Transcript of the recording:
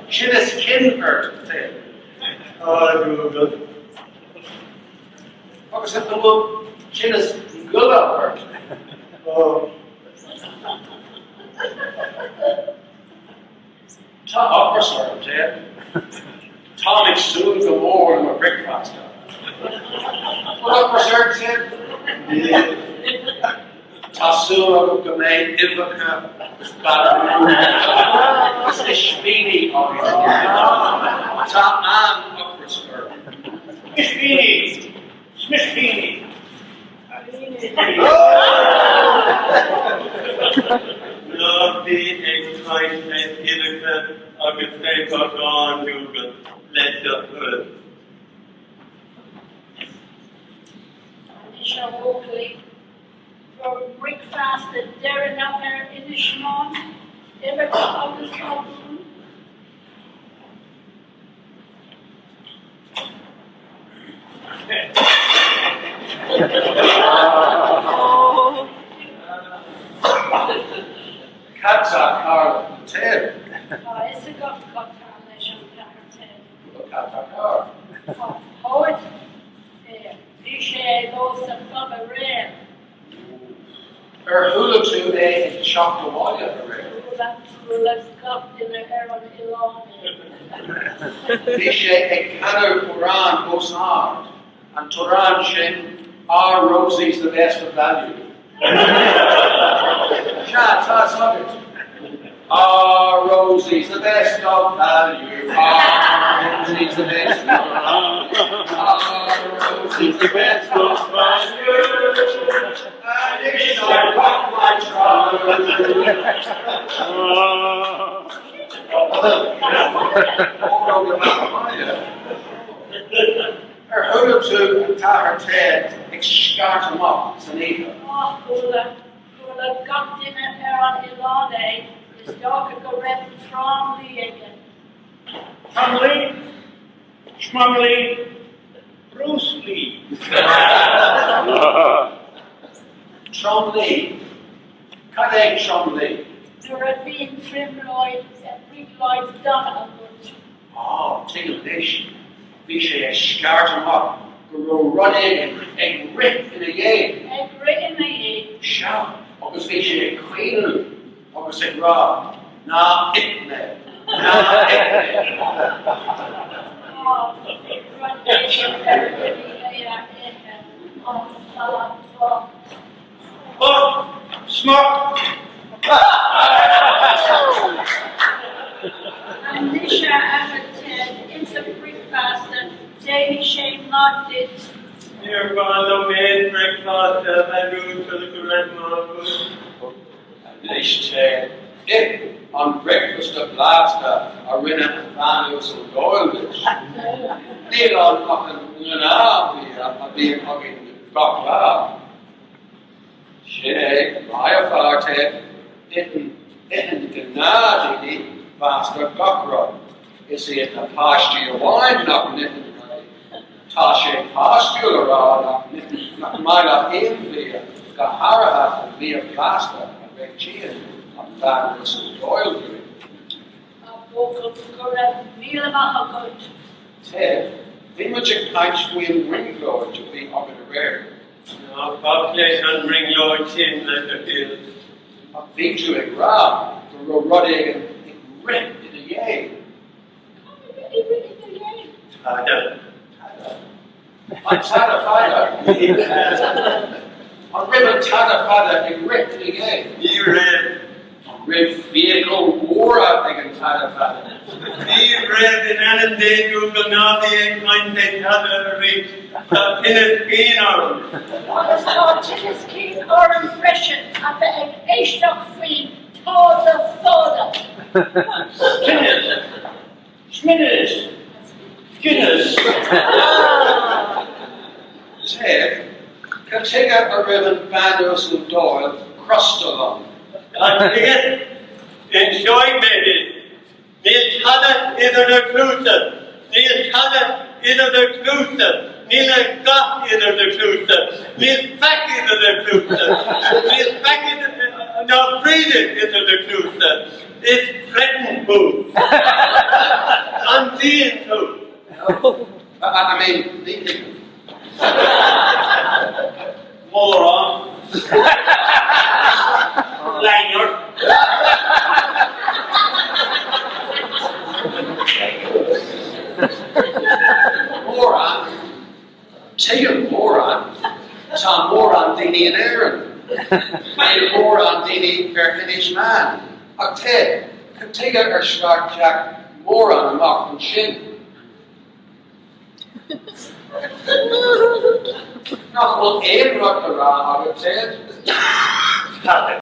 Chillis Kinbert, Dougal. What was it, Dougal? Chillis Gullabert. Upper sort Ted. Tommy soon go more than a breakfast. What upper sort Ted? Tassoon go made Ivaka. It's the Speedy of it. Top and upper skirt. Miss Beanie! Miss Beanie! Love the excitement, innocent, of the state of God, Dougal. Let the earth. Shall Oakley for breakfast at tAthair in the Shmon, ever come to Scotland. Cats are Carl Ted. It's a got carnation Ted. Cats are Carl. Poet, fish those of the rare. Hula to a shock to wall at the rare. Let's cut in the air on the lawn. Fish a Cano Quran Osnard. And Turan Shin are rosies the best of value. Are rosies the best of value? Are rosies the best of value? Are rosies the best of value? And it shall rock my trousers. Hula to tAthair excart him up, Sanita. Hula got in there on the lawn, this dog could go red strongly again. Tromley, Schmongly, Bruce Lee. Tromley. Cadeg Tromley. There had been Trim Lloyd and Rick Lloyd's Donald. Oh, take a dish. Fish excart him up. Go running and rip in a game. And Rick in the egg. Shout. Agus fish a queen. Agus a grab. Na itne. Na itne. Oh, smart. And this year after Ted, it's a breakfast and Jamie Shane locked it. Dear Father, made breakfast and root for the correct marble. Nice Ted. It on breakfast of Blaster, a rinna and values of Doyle. Neil on fucking Luna, being fucking Douglas. Shake, my authority, didn't deny Master Gockrod. Is he in the pasture wine, not knitting? Tasha pasture around, not mine up in there. The Radharc and me of Blaster, and Beck Chean, and Values of Doyle. Ted, the magic pipes will ring Lord to be up in the rear. Now, population bring Lord Chin like the field. A big to a grab, to go running and rip in the yay. TAthair. On tAthair. On ribbon tAthair and rip in the yay. You read. Rip vehicle war out in tAthair. You read in Alan Day, Dougal, not the egg mind they TAthair reach. The pinnet bean on. What is called Tillis King or impression of the Eishtock Free Toda Soda. Schminners. Skinners. Catiga a ribbon bandos of Doyle, Criostáin. Again, enjoy maybe. Neil Tanner in the cruiser. Neil Tanner in the cruiser. Neil Goff in the cruiser. Neil back into the cruiser. Neil back in the no breathing into the cruiser. It's threatened who? I'm seeing who. I mean, the Moron. Lanyard. moron, take moron, Tá moron dini and Aaron. May moron dini Bearnaí man. Ted, Catiga Shrag Jack moron amach and shin. Nach wel één rug eraan, had ik gezegd.